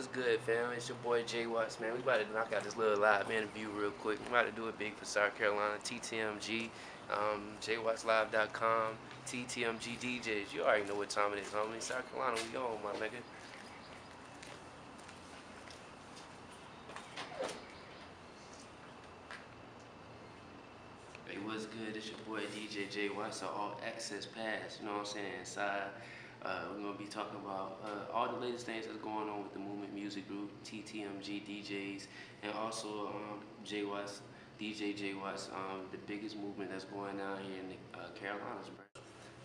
What's good, fam? It's your boy Jay Watts, man. We about to knock out this little live interview real quick. We about to do it big for South Carolina, TTMG, JWattsLive.com, TTMG DJs. You already know what time it is, homie. South Carolina, we on, my nigga. Hey, what's good? It's your boy DJ Jay Watts, All Access Pass. You know what I'm saying? Inside, we're gonna be talking about all the latest things that's going on with the Movement Music Group, TTMG DJs, and also Jay Watts, DJ Jay Watts, the biggest movement that's going down here in the Carolinas, bro.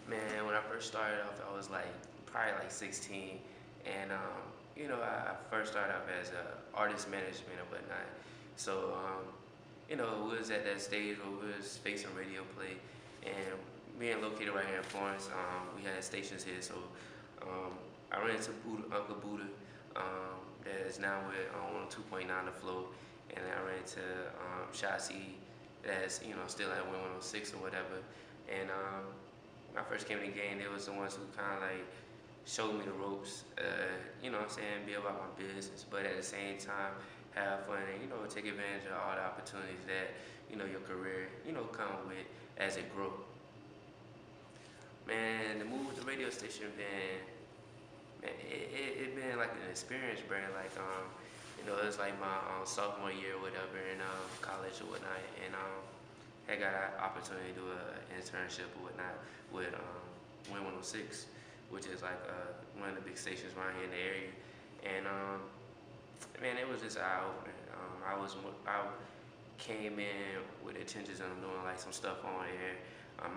Man, when I first started off, I was like probably like 16, and I first started off as artist management and whatnot. So we was at that stage where we was facing radio play, and being located right here in Florence, we had stations here. So I ran into Uncle Buddha, that is now with on 2.9 The Flow, and I ran into Shasi, that's still at 106 or whatever, and when I first came in the game, they was the ones who kind of like showed me the ropes, be about my business, but at the same time, have fun and, take advantage of all the opportunities that, your career, come with as it grows. Man, the move with the radio station it been like an experience, bro. Like, it's like my sophomore year or whatever in college or whatnot, and I got an opportunity to do an internship or whatnot with Win 106, which is like one of the big stations around here in the area. And man, it was just eye opening. I came in with intentions of doing like some stuff on air. I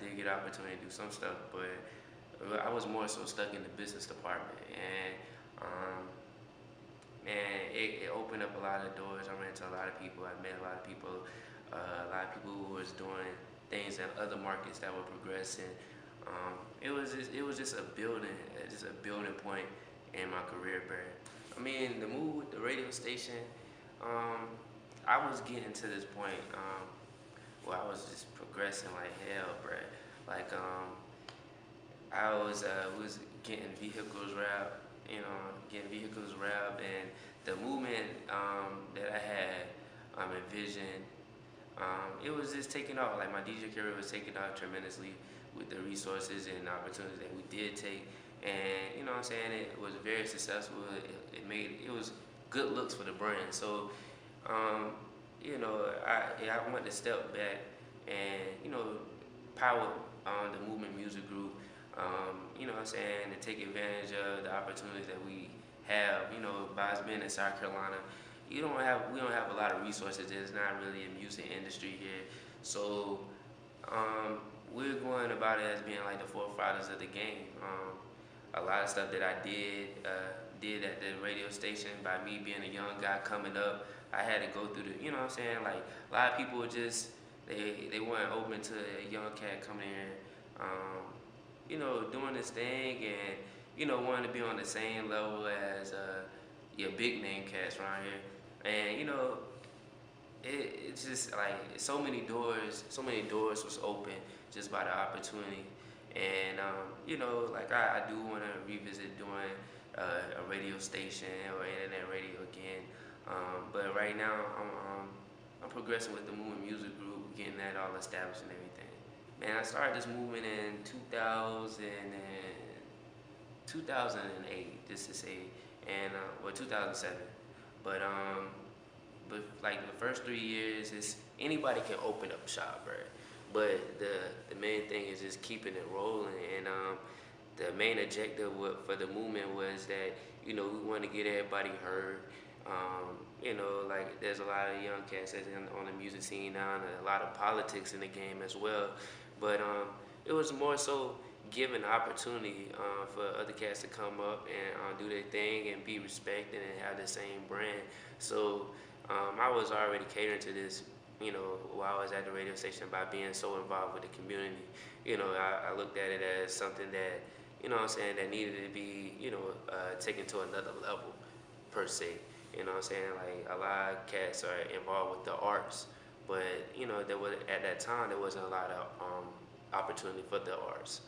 did get an opportunity to do some stuff, but I was more so stuck in the business department, and it opened up a lot of doors. I ran into a lot of people. I met a lot of people who was doing things in other markets that were progressing. It was just a building point in my career, bro. I mean, the move with the radio station, I was getting to this point where I was just progressing like hell, bro. Like I was getting vehicles wrapped, and the movement that I had envisioned, it was just taking off. Like my DJ career was taking off tremendously with the resources and opportunities that we did take, and it was very successful. It was good looks for the brand. So I wanted to step back and power on the Movement Music Group, to take advantage of the opportunities that we have, by us being in South Carolina. We don't have a lot of resources. There's not really a music industry here. So we're going about it as being like the forefathers of the game. A lot of stuff that I did at the radio station, by me being a young guy coming up, I had to go through the, like a lot of people just, they weren't open to a young cat coming in, doing this thing, and, wanting to be on the same level as your big name cats around here. And, it's just like so many doors was open just by the opportunity. And, like I do want to revisit doing a radio station or internet radio again. But right now, I'm progressing with the Movement Music Group, getting that all established and everything. Man, I started this movement in 2008, just to say, and 2007. But like the first 3 years, is anybody can open up shop, right? But the main thing is just keeping it rolling, and the main objective for the movement was that we want to get everybody heard. Like there's a lot of young cats that's on the music scene now, and a lot of politics in the game as well. But it was more so giving opportunity for other cats to come up and do their thing and be respected and have the same brand. So I was already catering to this, while I was at the radio station, by being so involved with the community. I looked at it as something that, that needed to be, taken to another level, per se. Like a lot of cats are involved with the arts, but at that time there wasn't a lot of opportunity for the arts.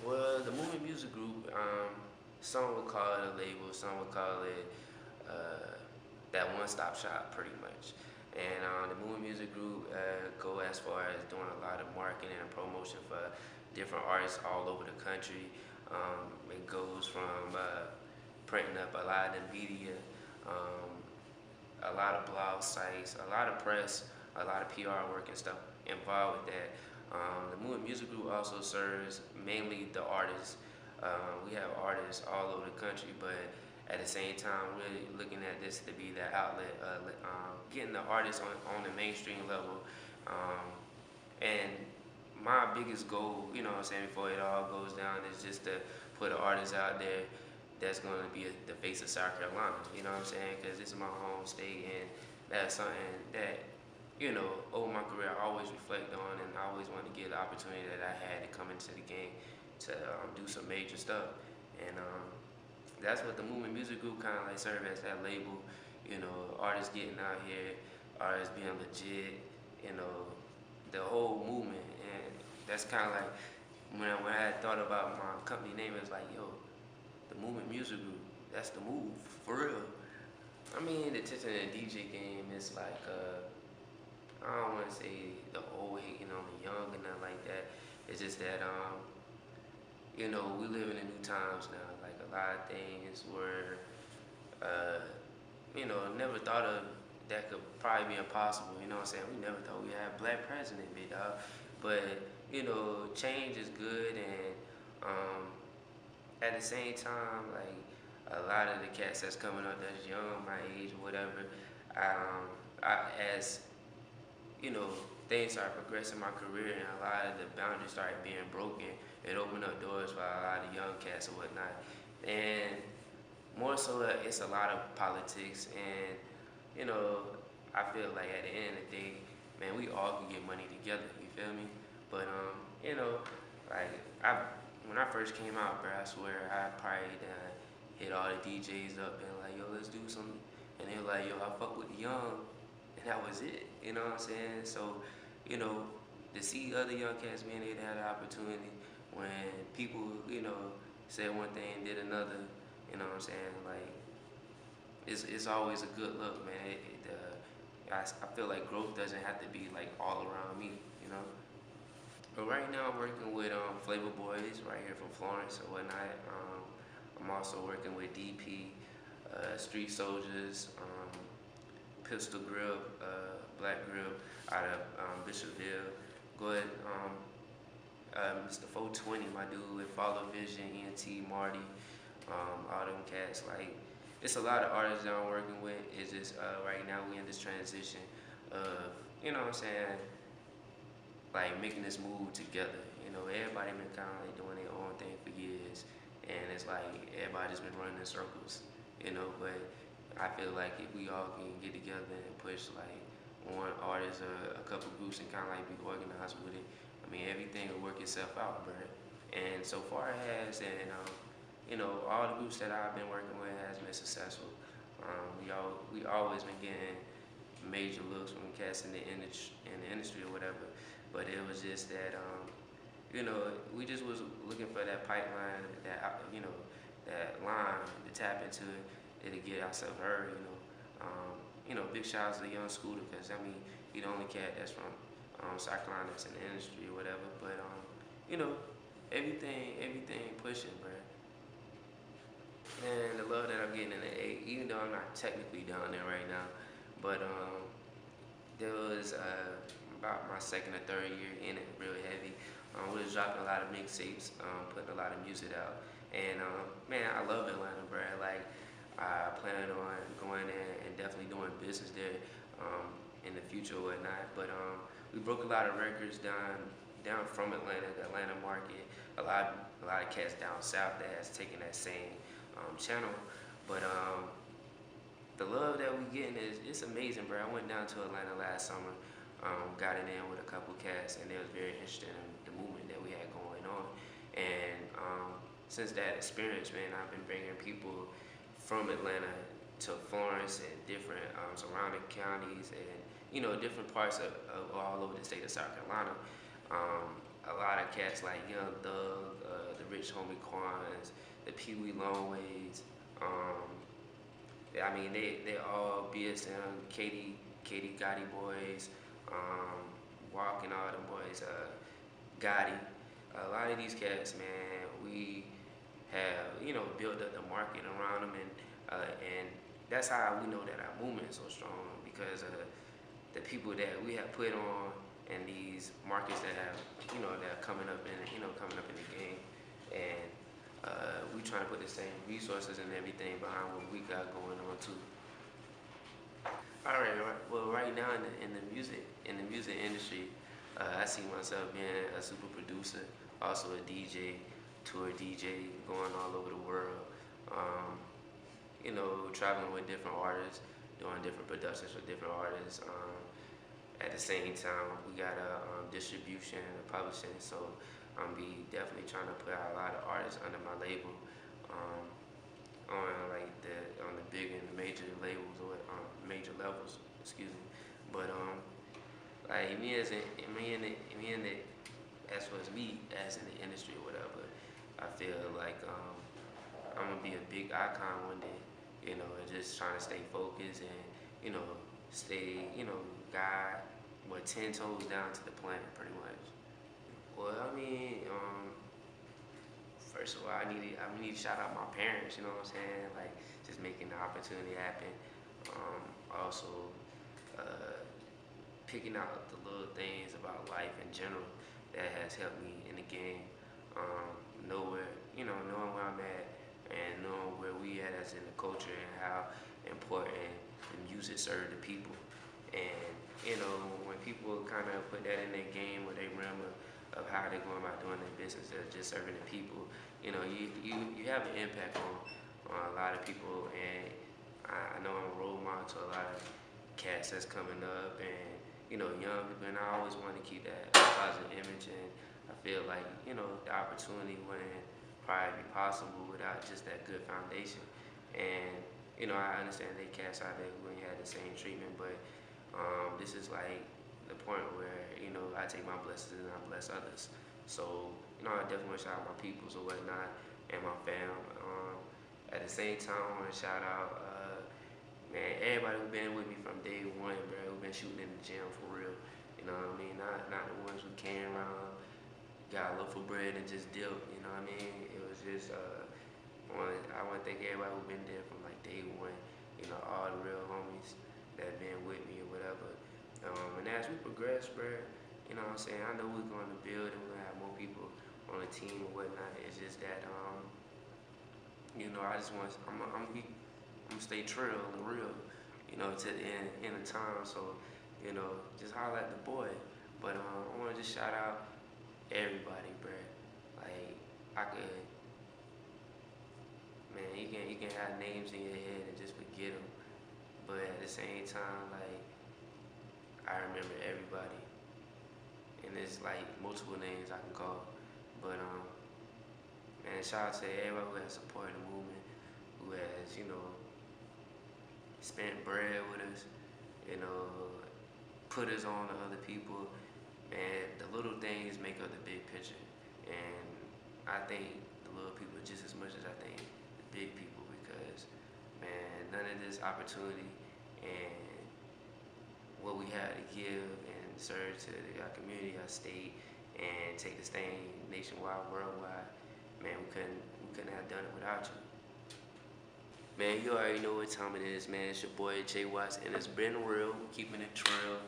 Well, the Movement Music Group, some would call it a label, some would call it that one-stop shop pretty much. And the Movement Music Group go as far as doing a lot of marketing and promotion for different artists all over the country. It goes from printing up a lot of the media, um, a lot of blog sites, a lot of press, a lot of PR work and stuff involved with that. The Movement Music Group also serves mainly the artists. We have artists all over the country, but at the same time, we're looking at this to be that outlet, getting the artists on the mainstream level. And my biggest goal, you know what I'm saying, before it all goes down, is just to put an artist out there that's going to be the face of South Carolina, you know what I'm saying? Because this is my home state, and that's something that, you know, over my career, I always reflect on, and I always wanted to get the opportunity that I had to come into the game to do some major stuff. And that's what the Movement Music Group kind of like serve as, that label, you know, artists getting out here, artists being legit, you know, the whole movement. And that's kind of like when I had thought about my company name, it was like, yo, the Movement Music Group, that's the move, for real. I mean, the attention in the DJ game is like, I don't want to say the old hating on the young and nothing like that. It's just that, you know, we live in the new times now. Like, a lot of things were, you know, never thought of that could probably be impossible. You know what I'm saying? We never thought we'd have a black president, big dog. But, you know, change is good, and at the same time, like, a lot of the cats that's coming up that's young, my age or whatever, as you know, things started progressing in my career, and a lot of the boundaries started being broken. It opened up doors for a lot of young cats and whatnot. And more so, it's a lot of politics, and you know, I feel like at the end of the day, man, we all can get money together. You feel me? But you know, like when I first came out, bro, I swear I probably hit all the DJs up and like, yo, let's do something. And they were like, yo, I fuck with the young, and that was it. You know what I'm saying? So, you know, to see other young cats being able to have the opportunity when people, you know, said one thing, did another. You know what I'm saying? Like, it's always a good look, man. I feel like growth doesn't have to be like all around me, you know. But right now I'm working with Flavor Boys right here from Florence or whatnot. I'm also working with DP, Street Soldiers, Pistol Grip, Black Grip out of Bishopville. Go ahead, Mr. 420, my dude with Follow Vision, ENT, Marty, all them cats. Like, it's a lot of artists that I'm working with. It's just right now we in this transition of, you know what I'm saying, like making this move together. You know, everybody been kind of like doing their own thing for years, and it's like everybody's been running in circles, you know. But I feel like if we all can get together and push like one artist or a couple groups and kind of like be organized with it, I mean, everything will work itself out, bro. And so far it has, and you know, all the groups that I've been working with has been successful. We always been getting major looks from cats in the industry or whatever, but it was just that you know, we just was looking for that pipeline, that you know, that line to tap into it to get ourselves heard. You know, big shout out to the young Scooter, because I mean, he the only cat that's from South Carolina that's in the industry or whatever. But you know, everything pushing, bro. And the love that I'm getting in the A, even though I'm not technically down there right now, but there was about my second or third year in it, really heavy. We was dropping a lot of mixtapes, putting a lot of music out, and man, I love Atlanta, bro. Like, I plan on going there and definitely doing business there in the future or whatnot. But we broke a lot of records down from Atlanta, the Atlanta market. A lot of cats down south that has taken that same channel. But the love that we getting it's amazing, bro. I went down to Atlanta last summer, got it in with a couple cats, and they was very interested in the movement that we had going on. And since that experience, man, I've been bringing people from Atlanta to Florence and different surrounding counties, and you know, different parts of all over the state of South Carolina. A lot of cats like Young Thug, the Rich Homie Quans, the Pee Wee Longways, I mean, they all BSM, Katie Gotti boys, Walk and all them boys, Gotti. A lot of these cats, man, we have built up the market around them, and that's how we know that our movement is so strong because of the people that we have put on and these markets that have that are coming up in the game, and we trying to put the same resources and everything behind what we got going on too. All right, well, right now in the music industry, I see myself being a super producer, also a DJ, tour DJ, going all over the world. Um, Traveling with different artists, doing different productions for different artists. At the same time, we got a distribution and publishing, so I'm be definitely trying to put out a lot of artists under my label, um, on the big and major labels or major levels. Excuse me, but like me in the as far as me as in the industry or whatever, I feel like I'm gonna be a big icon one day. And just trying to stay focused and stay guide 10 toes down to the planet pretty much. Well, I mean, first of all, I need to shout out my parents. You know what I'm saying? Like just making the opportunity happen. Also, picking out the little things about life in general that has helped me in the game. Knowing where I'm at and knowing where we at as in the culture and how important the music serve the people. And when people kind of put that in their game or they realm of how they're going about doing their business, they're just serving the people. You have an impact on a lot of people, and I know I'm a role model to a lot of cats that's coming up, and young people, and I always want to keep that positive image. And I feel like the opportunity wouldn't probably be possible without just that good foundation. And I understand they cats out there who ain't had the same treatment, but this is like the point where I take my blessings and I bless others. So I definitely want to shout out my peoples or whatnot and my fam. At the same time, I want to shout out man, everybody who been with me from day one, bro, who been shooting in the gym for real. You know what I mean? Not the ones who came around, got a loaf of bread and just dipped. You know what I mean? It was just I want to thank everybody who been there from like day one. All the real homies that been with me or whatever. And as we progress, bro, you know what I'm saying? I know we're going to build and we're going to have more people on the team or whatnot. It's just that, I just want, I'm gonna stay true on the real, to the end of time. So, just holler at the boy. But I want to just shout out everybody, bro. Like, man, you can have names in your head and just forget them. But at the same time, like, I remember everybody. And there's like multiple names I can call. But man, shout out to everybody who has supported the movement, who has, spent bread with us, put us on to other people. Man, the little things make up the big picture. And I think the little people just as much as I think the big people, because man, none of this opportunity and what we had to give and serve to our community, our state, and take this thing nationwide, worldwide, man, we couldn't have done it without you. Man, you already know what time it is, man. It's your boy Jay Watts, and it's been real, keeping it trail.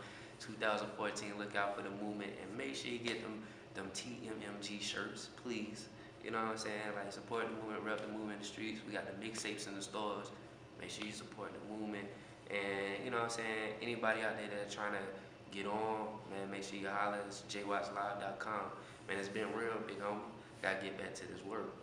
2014, look out for the movement, and make sure you get them TMMG shirts, please. You know what I'm saying? Like, support the movement, rep the movement in the streets. We got the mixtapes in the stores. Make sure you support the movement. And, you know what I'm saying, anybody out there that's trying to get on, man, make sure you holler. It's jwattslive.com. Man, it's been real, big homie. Gotta get back to this work.